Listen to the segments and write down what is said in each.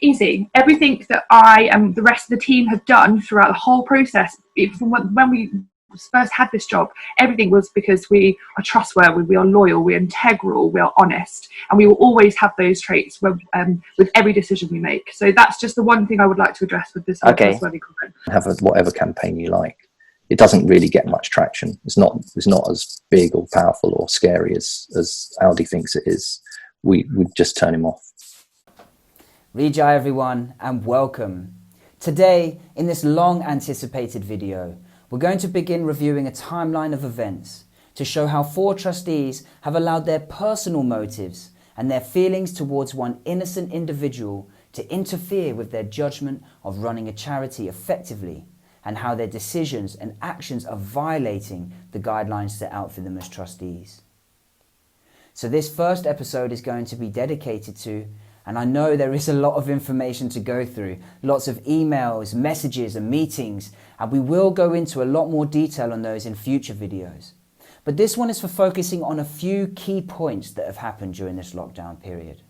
easy. Everything that I and the rest of the team have done throughout the whole process, from when we first had this job, everything was because we are trustworthy, we are loyal, we are integral, we are honest, and we will always have those traits with every decision we make. So that's just the one thing I would like to address with this trustworthy comment. Have whatever campaign you like. It doesn't really get much traction. It's not as big or powerful or scary as Aldi thinks it is. We just turn him off. Reejai everyone, and welcome. Today, in this long anticipated video, we're going to begin reviewing a timeline of events to show how 4 trustees have allowed their personal motives and their feelings towards one innocent individual to interfere with their judgment of running a charity effectively, and how their decisions and actions are violating the guidelines set out for them as trustees. So this first episode is going to be dedicated to, and I know there is a lot of information to go through, lots of emails, messages and meetings, and we will go into a lot more detail on those in future videos. But this one is for focusing on a few key points that have happened during this lockdown period.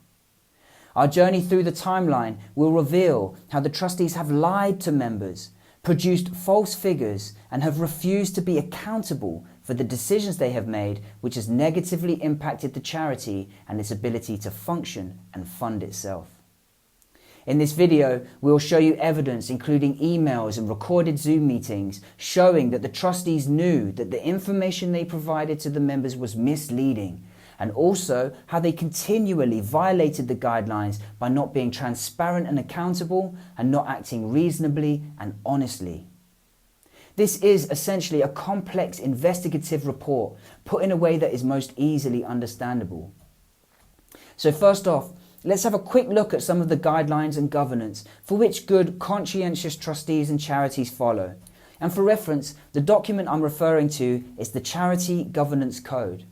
Our journey through the timeline will reveal how the trustees have lied to members, produced false figures, and have refused to be accountable for the decisions they have made, which has negatively impacted the charity and its ability to function and fund itself. In this video, we'll show you evidence, including emails and recorded Zoom meetings, showing that the trustees knew that the information they provided to the members was misleading, and also how they continually violated the guidelines by not being transparent and accountable and not acting reasonably and honestly. This is essentially a complex investigative report put in a way that is most easily understandable. So first off, let's have a quick look at some of the guidelines and governance for which good, conscientious trustees and charities follow. And for reference, the document I'm referring to is the Charity Governance Code.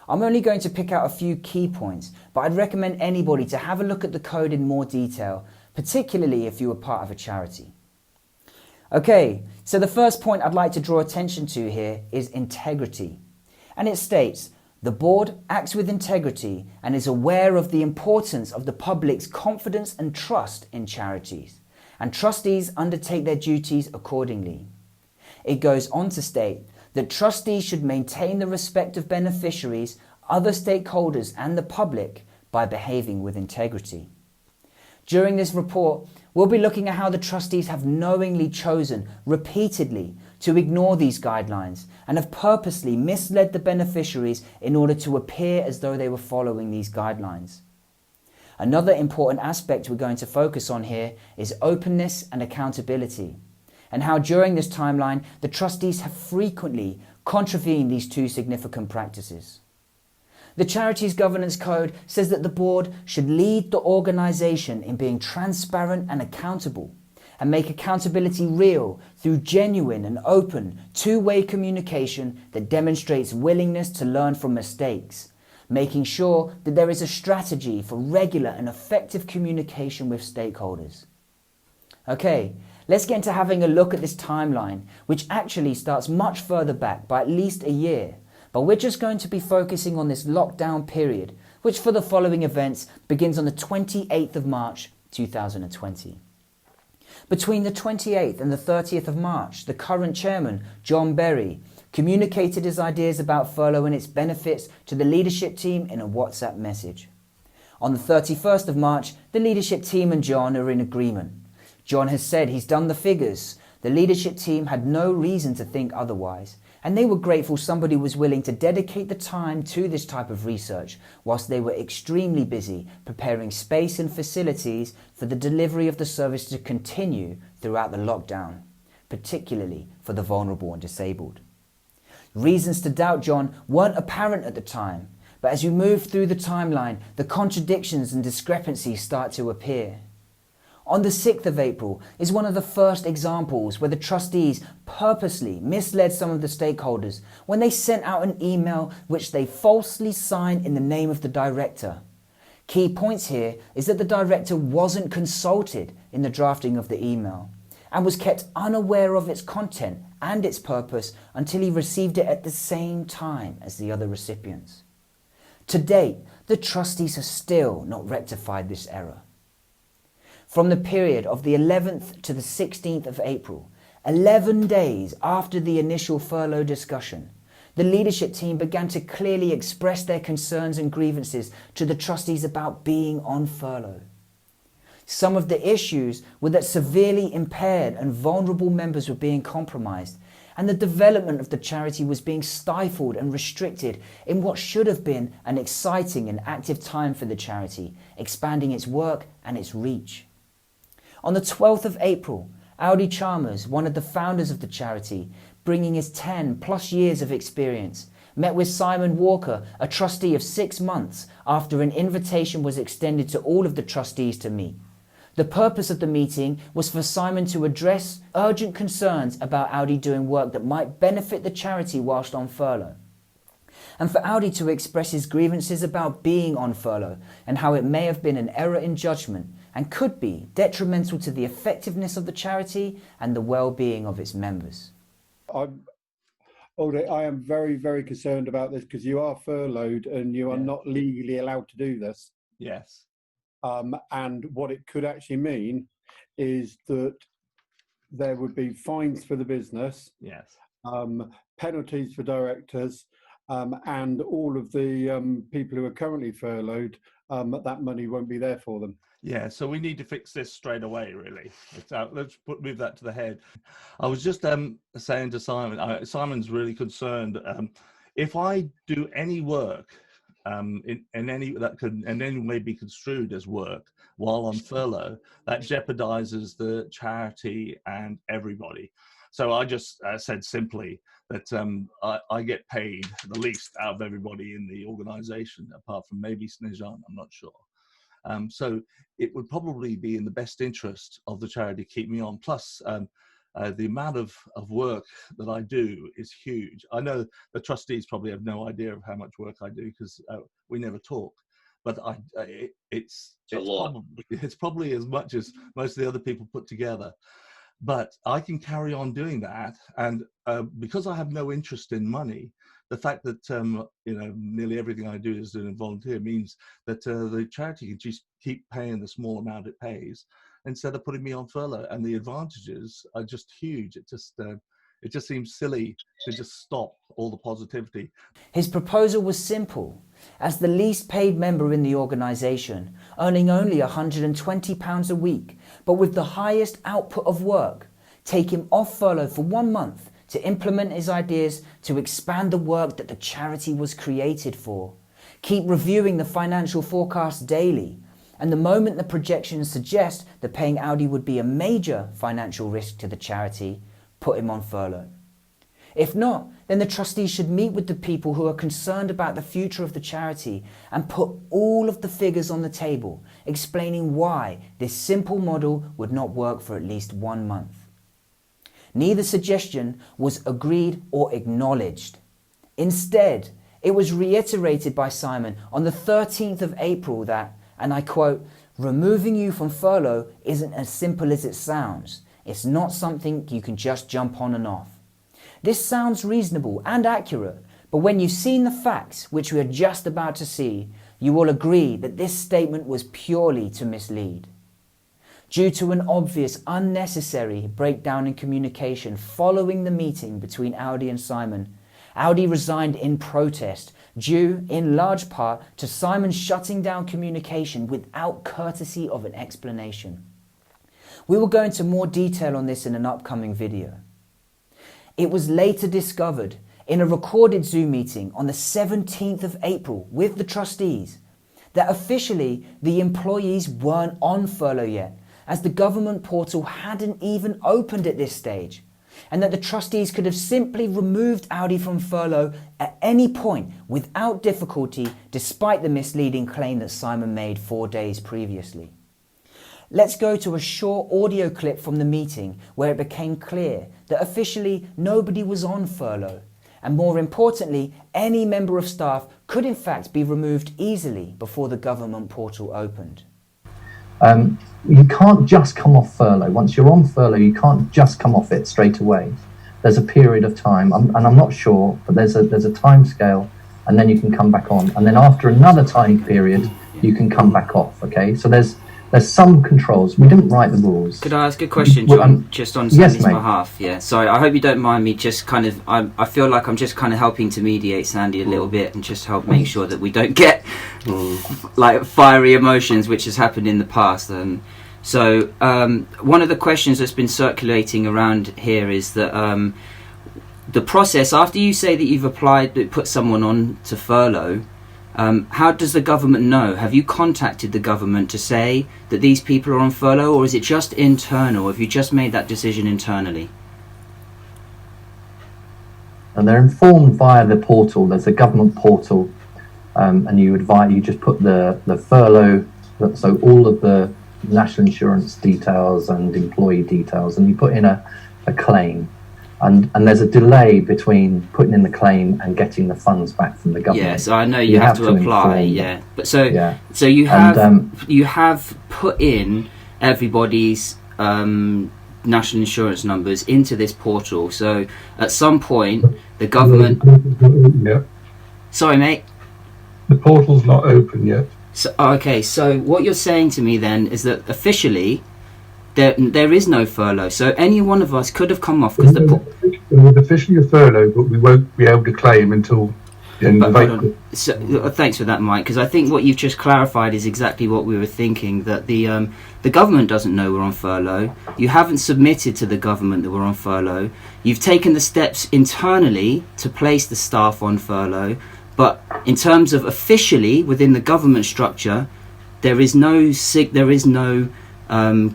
I'm only going to pick out a few key points, but I'd recommend anybody to have a look at the code in more detail, particularly if you were part of a charity. Okay, so the first point I'd like to draw attention to here is integrity. And it states, the board acts with integrity and is aware of the importance of the public's confidence and trust in charities, and trustees undertake their duties accordingly. It goes on to state that trustees should maintain the respect of beneficiaries, other stakeholders and the public by behaving with integrity. During this report, we'll be looking at how the trustees have knowingly chosen repeatedly to ignore these guidelines and have purposely misled the beneficiaries in order to appear as though they were following these guidelines. Another important aspect we're going to focus on here is openness and accountability, and how during this timeline the trustees have frequently contravened these 2 significant practices. The Charities Governance Code says that the board should lead the organisation in being transparent and accountable, and make accountability real through genuine and open 2-way communication that demonstrates willingness to learn from mistakes, making sure that there is a strategy for regular and effective communication with stakeholders. Okay, let's get into having a look at this timeline, which actually starts much further back by at least a year, but we're just going to be focusing on this lockdown period, which for the following events begins on the 28th of March 2020. Between the 28th and the 30th of March, the current chairman, Jon Berry, communicated his ideas about furlough and its benefits to the leadership team in a WhatsApp message. On the 31st of March, the leadership team and Jon are in agreement. Jon has said he's done the figures. The leadership team had no reason to think otherwise, and they were grateful somebody was willing to dedicate the time to this type of research whilst they were extremely busy preparing space and facilities for the delivery of the service to continue throughout the lockdown, particularly for the vulnerable and disabled. Reasons to doubt Jon weren't apparent at the time, but as you move through the timeline, the contradictions and discrepancies start to appear. On the 6th of April is one of the first examples where the trustees purposely misled some of the stakeholders when they sent out an email which they falsely signed in the name of the director. Key points here is that the director wasn't consulted in the drafting of the email and was kept unaware of its content and its purpose until he received it at the same time as the other recipients. To date, the trustees have still not rectified this error. from the period of the 11th to the 16th of April, 11 days after the initial furlough discussion, the leadership team began to clearly express their concerns and grievances to the trustees about being on furlough. Some of the issues were that severely impaired and vulnerable members were being compromised, and the development of the charity was being stifled and restricted in what should have been an exciting and active time for the charity, expanding its work and its reach. On the 12th of April, Audi Chalmers, one of the founders of the charity, bringing his 10+ years of experience, met with Simon Walker, a trustee of 6 months, after an invitation was extended to all of the trustees to meet. The purpose of the meeting was for Simon to address urgent concerns about Audi doing work that might benefit the charity whilst on furlough, and for Audi to express his grievances about being on furlough and how it may have been an error in judgment and could be detrimental to the effectiveness of the charity and the well-being of its members. I am very, very concerned about this because you are furloughed and you are not legally allowed to do this. Yes. And what it could actually mean is that there would be fines for the business, Yes. penalties for directors, and all of the people who are currently furloughed, that money won't be there for them. Yeah, so we need to fix this straight away, really. Let's move that to the head. I was just saying to Simon, Simon's really concerned. If I do any work in any that could in any way be construed as work while on furlough, that jeopardizes the charity and everybody. So I just said simply that I get paid the least out of everybody in the organization, apart from maybe Snejan, I'm not sure. So it would probably be in the best interest of the charity to keep me on. Plus, the amount of work that I do is huge. I know the trustees probably have no idea of how much work I do because we never talk. But it's probably as much as most of the other people put together. But I can carry on doing that, and because I have no interest in money, the fact that nearly everything I do is doing volunteer means that the charity can just keep paying the small amount it pays instead of putting me on furlough, and the advantages are just huge. It just seems silly to just stop all the positivity. His proposal was simple. As the least paid member in the organisation, earning only £120 a week, but with the highest output of work, take him off furlough for 1 month to implement his ideas to expand the work that the charity was created for. Keep reviewing the financial forecast daily, and the moment the projections suggest that paying Audi would be a major financial risk to the charity, put him on furlough. If not, then the trustees should meet with the people who are concerned about the future of the charity and put all of the figures on the table, explaining why this simple model would not work for at least 1 month. Neither suggestion was agreed or acknowledged. Instead, it was reiterated by Simon on the 13th of April that, and I quote, "Removing you from furlough isn't as simple as it sounds. It's not something you can just jump on and off." This sounds reasonable and accurate, but when you've seen the facts, which we are just about to see, you will agree that this statement was purely to mislead. Due to an obvious, unnecessary breakdown in communication following the meeting between Audi and Simon, Audi resigned in protest, due in large part to Simon shutting down communication without courtesy of an explanation. We will go into more detail on this in an upcoming video. It was later discovered in a recorded Zoom meeting on the 17th of April with the trustees that officially the employees weren't on furlough yet, as the government portal hadn't even opened at this stage, and that the trustees could have simply removed Audi from furlough at any point without difficulty, despite the misleading claim that Simon made 4 days previously. Let's go to a short audio clip from the meeting where it became clear that officially nobody was on furlough, and more importantly, any member of staff could in fact be removed easily before the government portal opened. You can't just come off furlough. Once you're on furlough, you can't just come off it straight away. There's a period of time, and I'm not sure, but there's a time scale, and then you can come back on. And then after another time period, you can come back off, okay? So there's there's some controls. We didn't write the rules. Could I ask a question, John, just on Sandy's behalf? Yeah, sorry, I hope you don't mind me just kind of, I feel like I'm just kind of helping to mediate Sandy a little bit and just help make sure that we don't get like fiery emotions, which has happened in the past. So one of the questions that's been circulating around here is that the process, after you say that you've put someone on to furlough, how does the government know? Have you contacted the government to say that these people are on furlough, or is it just internal? Have you just made that decision internally? And they're informed via the portal. There's a government portal, and you just put the furlough, so all of the national insurance details and employee details, and you put in a claim. And there's a delay between putting in the claim and getting the funds back from the government. Yeah, so I know you have to apply. Yeah, but so you have put in everybody's national insurance numbers into this portal. So at some point, the government. Yeah. Sorry, mate. The portal's not open yet. So okay, so what you're saying to me then is that officially, there is no furlough, so any one of us could have come off because we're officially a furlough, but we won't be able to claim until the end of April. So, thanks for that, Mike, because I think what you've just clarified is exactly what we were thinking, that the government doesn't know we're on furlough. You haven't submitted to the government that we're on furlough. You've taken the steps internally to place the staff on furlough, but in terms of officially within the government structure, there is no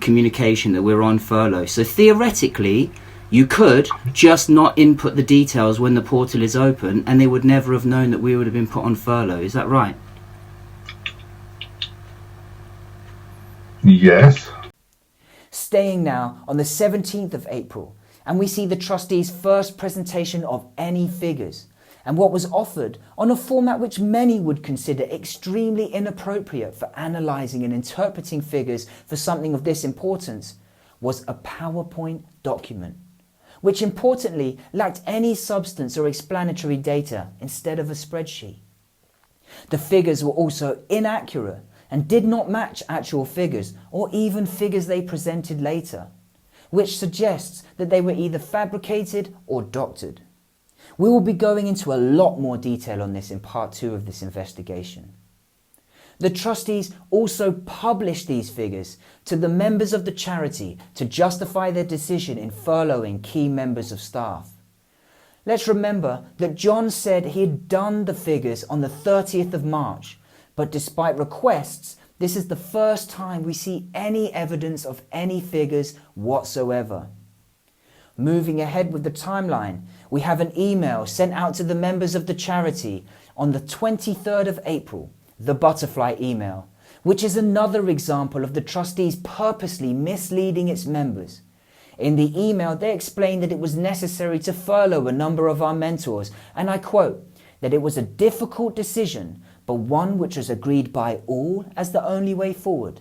communication that we're on furlough. So theoretically, you could just not input the details when the portal is open, and they would never have known that we would have been put on furlough. Is that right? Yes. Staying now on the 17th of April, and we see the trustees' first presentation of any figures, and what was offered on a format which many would consider extremely inappropriate for analysing and interpreting figures for something of this importance, was a PowerPoint document, which importantly lacked any substance or explanatory data instead of a spreadsheet. The figures were also inaccurate and did not match actual figures or even figures they presented later, which suggests that they were either fabricated or doctored. We will be going into a lot more detail on this in part 2 of this investigation. The trustees also published these figures to the members of the charity to justify their decision in furloughing key members of staff. Let's remember that Jon said he had done the figures on the 30th of March, but despite requests, this is the first time we see any evidence of any figures whatsoever. Moving ahead with the timeline, we have an email sent out to the members of the charity on the 23rd of April, the butterfly email, which is another example of the trustees purposely misleading its members. In the email, they explained that it was necessary to furlough a number of our mentors, and I quote, that it was a difficult decision, but one which was agreed by all as the only way forward.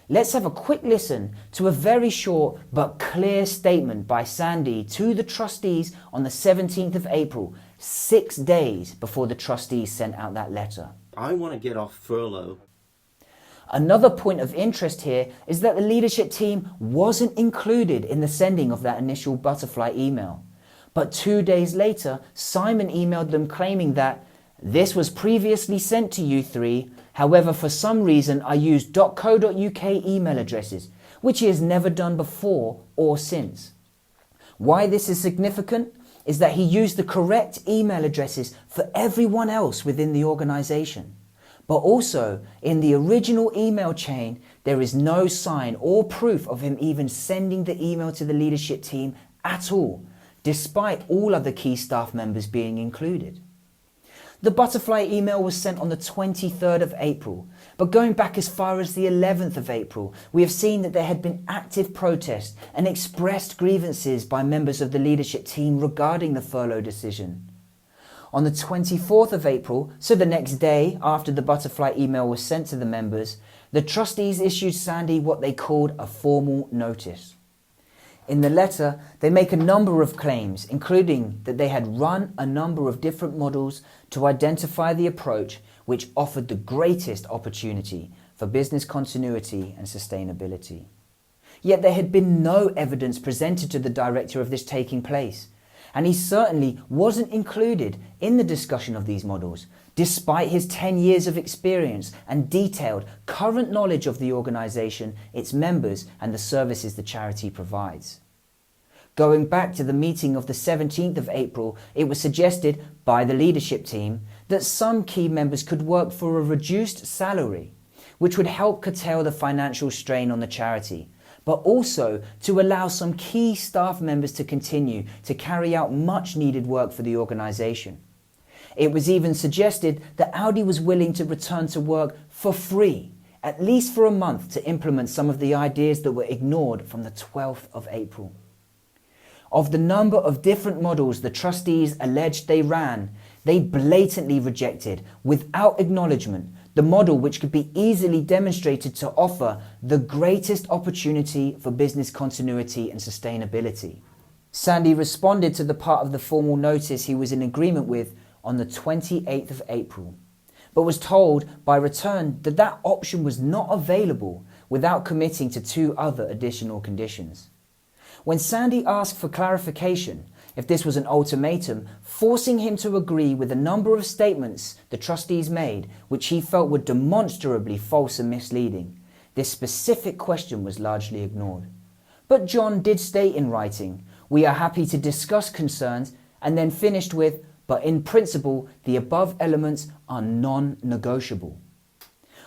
Let's have a quick listen to a very short but clear statement by Sandy to the trustees on the 17th of April, 6 days before the trustees sent out that letter. I want to get off furlough. Another point of interest here is that the leadership team wasn't included in the sending of that initial butterfly email. But 2 days later, Simon emailed them claiming that this was previously sent to you three. However, for some reason, I used .co.uk email addresses, which he has never done before or since. Why this is significant is that he used the correct email addresses for everyone else within the organisation. But also, in the original email chain, there is no sign or proof of him even sending the email to the leadership team at all, despite all other key staff members being included. The butterfly email was sent on the 23rd of April, but going back as far as the 11th of April, we have seen that there had been active protest and expressed grievances by members of the leadership team regarding the furlough decision. On the 24th of April, so the next day after the butterfly email was sent to the members, the trustees issued Sandy what they called a formal notice. In the letter, they make a number of claims, including that they had run a number of different models to identify the approach which offered the greatest opportunity for business continuity and sustainability. Yet there had been no evidence presented to the director of this taking place, and he certainly wasn't included in the discussion of these models, despite his 10 years of experience and detailed current knowledge of the organisation, its members and the services the charity provides. Going back to the meeting of the 17th of April, it was suggested by the leadership team that some key members could work for a reduced salary, which would help curtail the financial strain on the charity, but also to allow some key staff members to continue to carry out much needed work for the organisation. It was even suggested that Audi was willing to return to work for free, at least for a month, to implement some of the ideas that were ignored from the 12th of April. Of the number of different models the trustees alleged they ran, they blatantly rejected, without acknowledgement, the model which could be easily demonstrated to offer the greatest opportunity for business continuity and sustainability. Sandy responded to the part of the formal notice he was in agreement with on the 28th of April, but was told by return that that option was not available without committing to 2 other additional conditions. When Sandy asked for clarification, if this was an ultimatum, forcing him to agree with a number of statements the trustees made, which he felt were demonstrably false and misleading, this specific question was largely ignored. But Jon did state in writing, "We are happy to discuss concerns," and then finished with, "But in principle, the above elements are non-negotiable."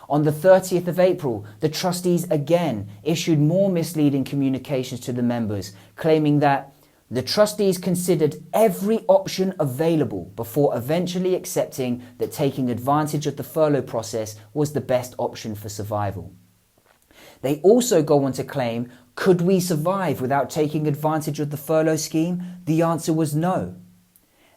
On the 30th of April, the trustees again issued more misleading communications to the members, claiming that the trustees considered every option available before eventually accepting that taking advantage of the furlough process was the best option for survival. They also go on to claim, could we survive without taking advantage of the furlough scheme? The answer was no.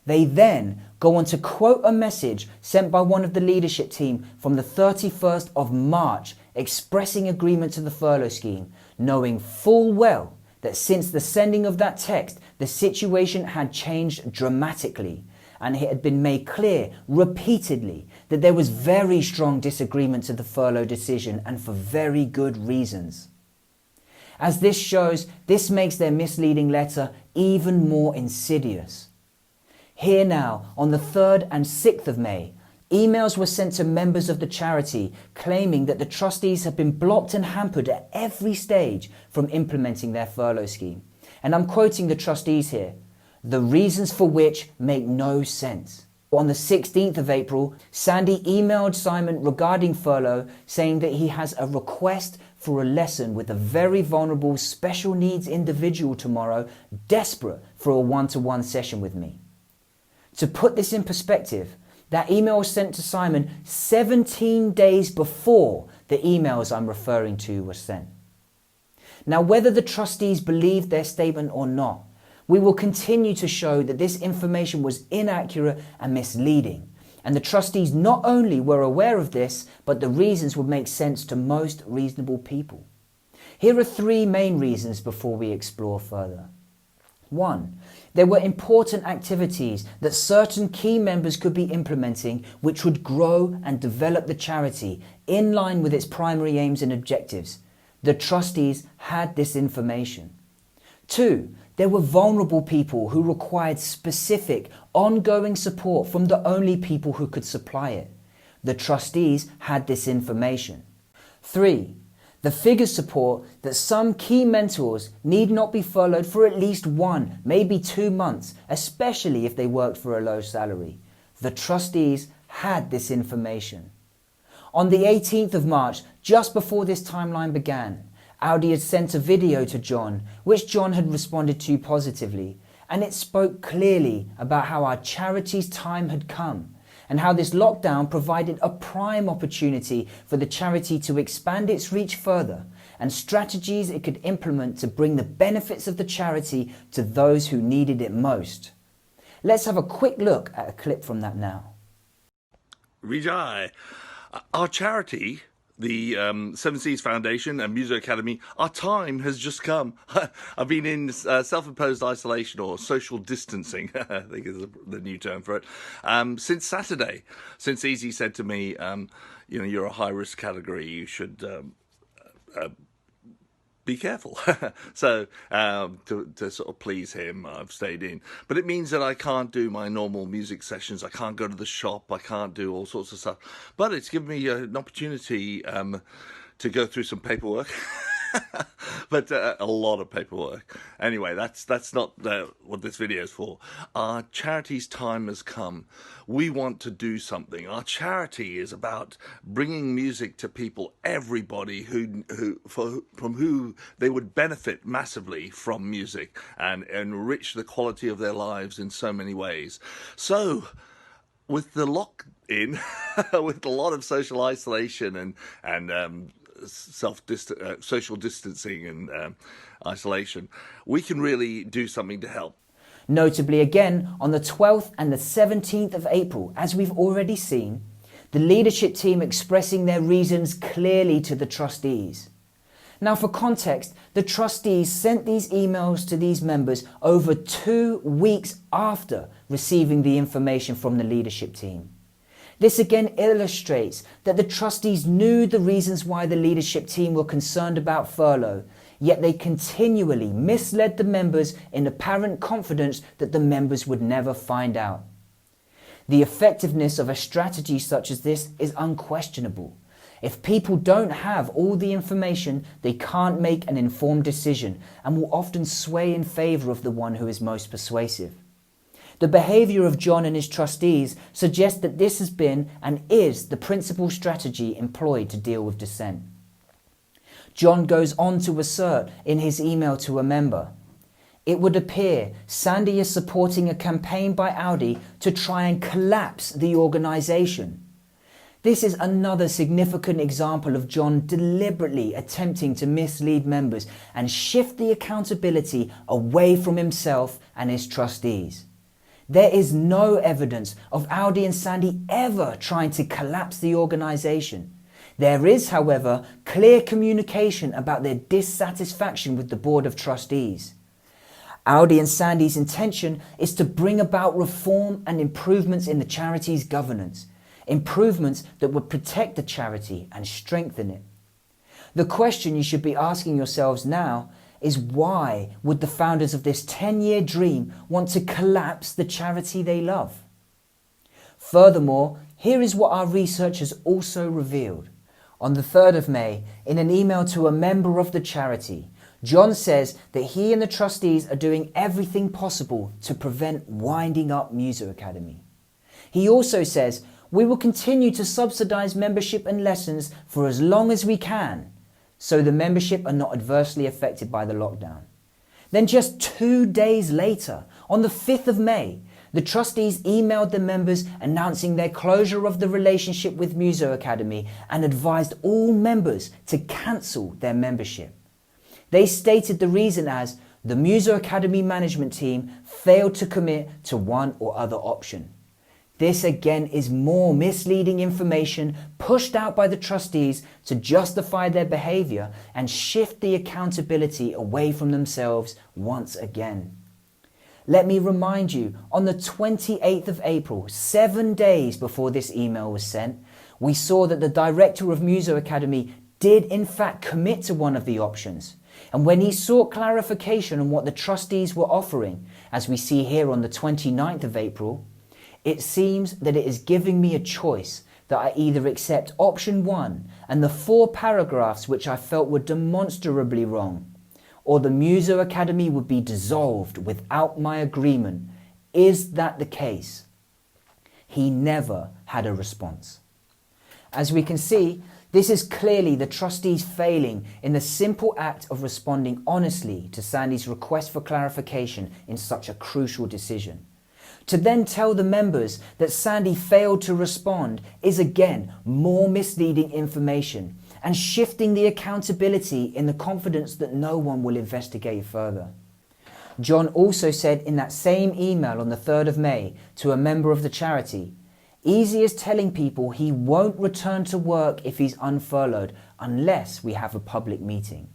They then go on to quote a message sent by one of the leadership team from the 31st of March expressing agreement to the furlough scheme, knowing full well that since the sending of that text, the situation had changed dramatically, and it had been made clear repeatedly that there was very strong disagreement to the furlough decision, and for very good reasons. As this shows, this makes their misleading letter even more insidious. Here now, on the 3rd and 6th of May, emails were sent to members of the charity claiming that the trustees had been blocked and hampered at every stage from implementing their furlough scheme. And I'm quoting the trustees here, "the reasons for which make no sense." On the 16th of April, Sandy emailed Simon regarding furlough, saying that he has a request for a lesson with a very vulnerable special needs individual tomorrow, desperate for a one-to-one session with me. To put this in perspective, that email was sent to Simon 17 days before the emails I'm referring to were sent. Now, whether the trustees believed their statement or not, we will continue to show that this information was inaccurate and misleading, and the trustees not only were aware of this, but the reasons would make sense to most reasonable people. Here are 3 main reasons before we explore further. 1. There were important activities that certain key members could be implementing which would grow and develop the charity in line with its primary aims and objectives. The trustees had this information. 2. There were vulnerable people who required specific, ongoing support from the only people who could supply it. The trustees had this information. 3. The figures support that some key mentors need not be furloughed for at least 1, maybe 2 months, especially if they worked for a low salary. The trustees had this information. On the 18th of March, just before this timeline began, Audi had sent a video to Jon, which Jon had responded to positively, and it spoke clearly about how our charity's time had come, and how this lockdown provided a prime opportunity for the charity to expand its reach further, and strategies it could implement to bring the benefits of the charity to those who needed it most. Let's have a quick look at a clip from that now. Reejai, our charity, the Seven Seas Foundation and Music Academy, our time has just come. I've been in self-imposed isolation or social distancing, I think is the new term for it, since Saturday. Since Easy said to me, you're a high-risk category, you should be careful. So to sort of please him, I've stayed in. But it means that I can't do my normal music sessions. I can't go to the shop. I can't do all sorts of stuff. But it's given me an opportunity to go through some paperwork. But a lot of paperwork. Anyway, that's not what this video is for. Our charity's time has come. We want to do something. Our charity is about bringing music to people, everybody from who they would benefit massively from music and enrich the quality of their lives in so many ways. So, with the lock-in, with a lot of social isolation and social distancing and isolation, we can really do something to help. Notably again, on the 12th and the 17th of April, as we've already seen, the leadership team expressing their reasons clearly to the trustees. Now for context, the trustees sent these emails to these members over 2 weeks after receiving the information from the leadership team. This again illustrates that the trustees knew the reasons why the leadership team were concerned about furlough, yet they continually misled the members in apparent confidence that the members would never find out. The effectiveness of a strategy such as this is unquestionable. If people don't have all the information, they can't make an informed decision and will often sway in favour of the one who is most persuasive. The behaviour of Jon and his trustees suggests that this has been and is the principal strategy employed to deal with dissent. Jon goes on to assert in his email to a member, "It would appear Sandy is supporting a campaign by Audi to try and collapse the organisation." This is another significant example of Jon deliberately attempting to mislead members and shift the accountability away from himself and his trustees. There is no evidence of Audi and Sandy ever trying to collapse the organisation. There is, however, clear communication about their dissatisfaction with the Board of Trustees. Audi and Sandy's intention is to bring about reform and improvements in the charity's governance, improvements that would protect the charity and strengthen it. The question you should be asking yourselves now is why would the founders of this 10-year dream want to collapse the charity they love? Furthermore, here is what our research has also revealed. On the 3rd of May, in an email to a member of the charity, Jon says that he and the trustees are doing everything possible to prevent winding up Music Academy. He also says, "We will continue to subsidise membership and lessons for as long as we can, so the membership are not adversely affected by the lockdown." Then just 2 days later, on the 5th of May, the trustees emailed the members announcing their closure of the relationship with Muso Academy and advised all members to cancel their membership. They stated the reason as the Muso Academy management team failed to commit to one or other option. This again is more misleading information pushed out by the trustees to justify their behaviour and shift the accountability away from themselves once again. Let me remind you, on the 28th of April, 7 days before this email was sent, we saw that the director of Muso Academy did in fact commit to one of the options. And when he sought clarification on what the trustees were offering, as we see here on the 29th of April, it seems that it is giving me a choice that I either accept option 1 and the 4 paragraphs which I felt were demonstrably wrong, or the Muso Academy would be dissolved without my agreement. Is that the case? He never had a response. As we can see, this is clearly the trustees failing in the simple act of responding honestly to Sandy's request for clarification in such a crucial decision. To then tell the members that Sandy failed to respond is again more misleading information and shifting the accountability in the confidence that no one will investigate further. Jon also said in that same email on the 3rd of May to a member of the charity, Easy is telling people he won't return to work if he's unfurloughed unless we have a public meeting.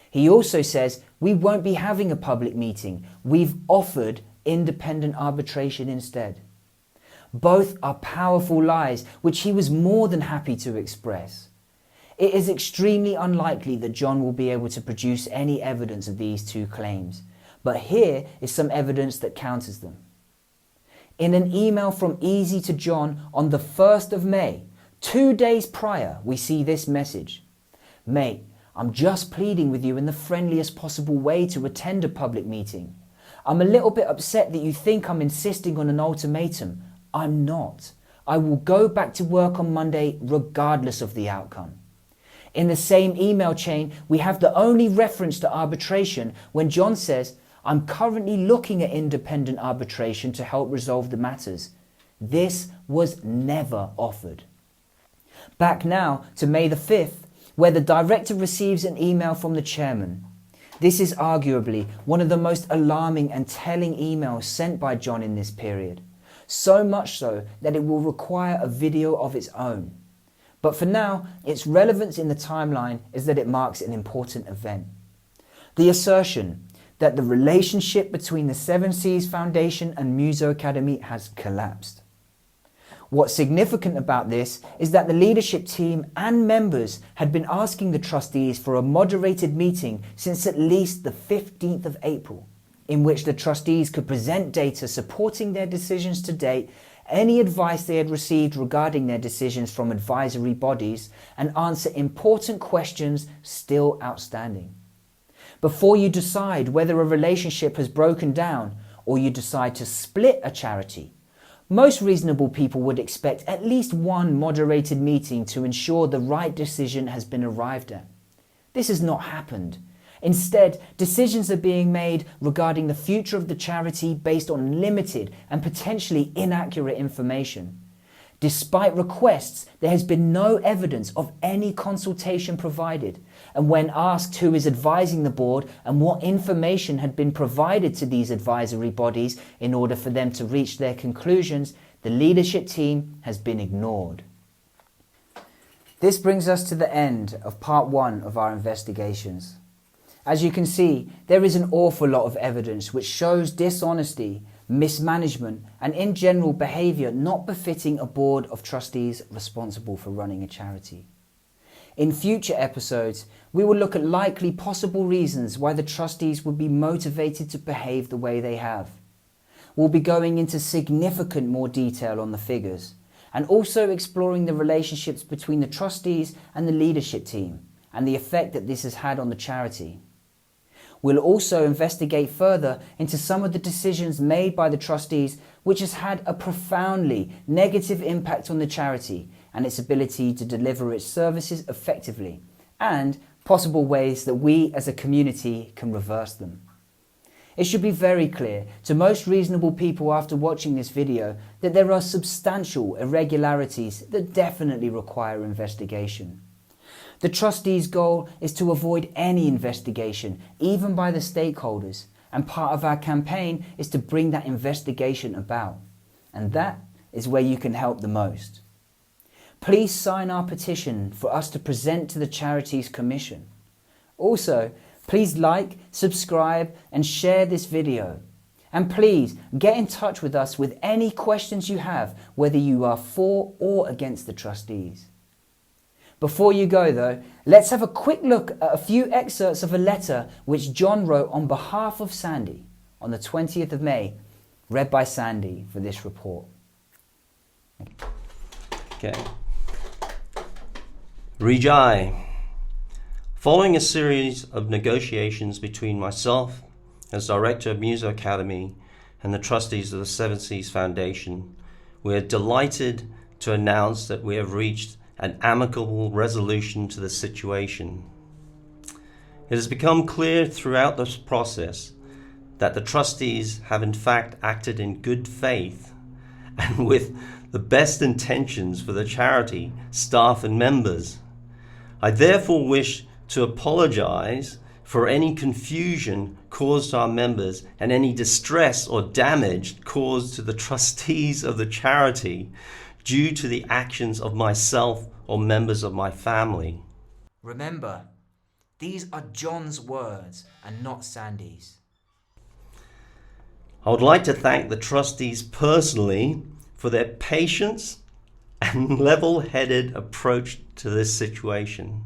He also says we won't be having a public meeting. We've offered independent arbitration instead. Both are powerful lies which he was more than happy to express. It is extremely unlikely that Jon will be able to produce any evidence of these two claims, but here is some evidence that counters them. In an email from Easy to Jon on the 1st of May, 2 days prior, we see this message. Mate, I'm just pleading with you in the friendliest possible way to attend a public meeting. I'm a little bit upset that you think I'm insisting on an ultimatum. I'm not. I will go back to work on Monday regardless of the outcome. In the same email chain, we have the only reference to arbitration when Jon says, I'm currently looking at independent arbitration to help resolve the matters. This was never offered. Back now to May the 5th, where the director receives an email from the chairman. This is arguably one of the most alarming and telling emails sent by Jon in this period. So much so that it will require a video of its own. But for now, its relevance in the timeline is that it marks an important event. The assertion that the relationship between the Seven Seas Foundation and Muso Academy has collapsed. What's significant about this is that the leadership team and members had been asking the trustees for a moderated meeting since at least the 15th of April, in which the trustees could present data supporting their decisions to date, any advice they had received regarding their decisions from advisory bodies, and answer important questions still outstanding. Before you decide whether a relationship has broken down or you decide to split a charity, most reasonable people would expect at least one moderated meeting to ensure the right decision has been arrived at. This has not happened. Instead, decisions are being made regarding the future of the charity based on limited and potentially inaccurate information. Despite requests, there has been no evidence of any consultation provided, and when asked who is advising the board and what information had been provided to these advisory bodies in order for them to reach their conclusions, the leadership team has been ignored. This brings us to the end of part 1 of our investigations. As you can see, there is an awful lot of evidence which shows dishonesty, mismanagement, and in general behaviour not befitting a board of trustees responsible for running a charity. In future episodes, we will look at likely possible reasons why the trustees would be motivated to behave the way they have. We'll be going into significant more detail on the figures, and also exploring the relationships between the trustees and the leadership team, and the effect that this has had on the charity. We'll also investigate further into some of the decisions made by the trustees which has had a profoundly negative impact on the charity and its ability to deliver its services effectively, and possible ways that we as a community can reverse them. It should be very clear to most reasonable people after watching this video that there are substantial irregularities that definitely require investigation. The trustees' goal is to avoid any investigation, even by the stakeholders, and part of our campaign is to bring that investigation about. And that is where you can help the most. Please sign our petition for us to present to the Charities Commission. Also, please like, subscribe and share this video. And please get in touch with us with any questions you have, whether you are for or against the trustees. Before you go though, let's have a quick look at a few excerpts of a letter which Jon wrote on behalf of Sandy on the 20th of May, read by Sandy for this report. Okay. Reejai. Following a series of negotiations between myself as director of Muso Academy and the trustees of the Seven Seas Foundation, we are delighted to announce that we have reached an amicable resolution to the situation. It has become clear throughout this process that the trustees have in fact acted in good faith and with the best intentions for the charity, staff and members. I therefore wish to apologize for any confusion caused to our members and any distress or damage caused to the trustees of the charity due to the actions of myself or members of my family. Remember, these are Jon's words and not Sandy's. I would like to thank the trustees personally for their patience and level-headed approach to this situation.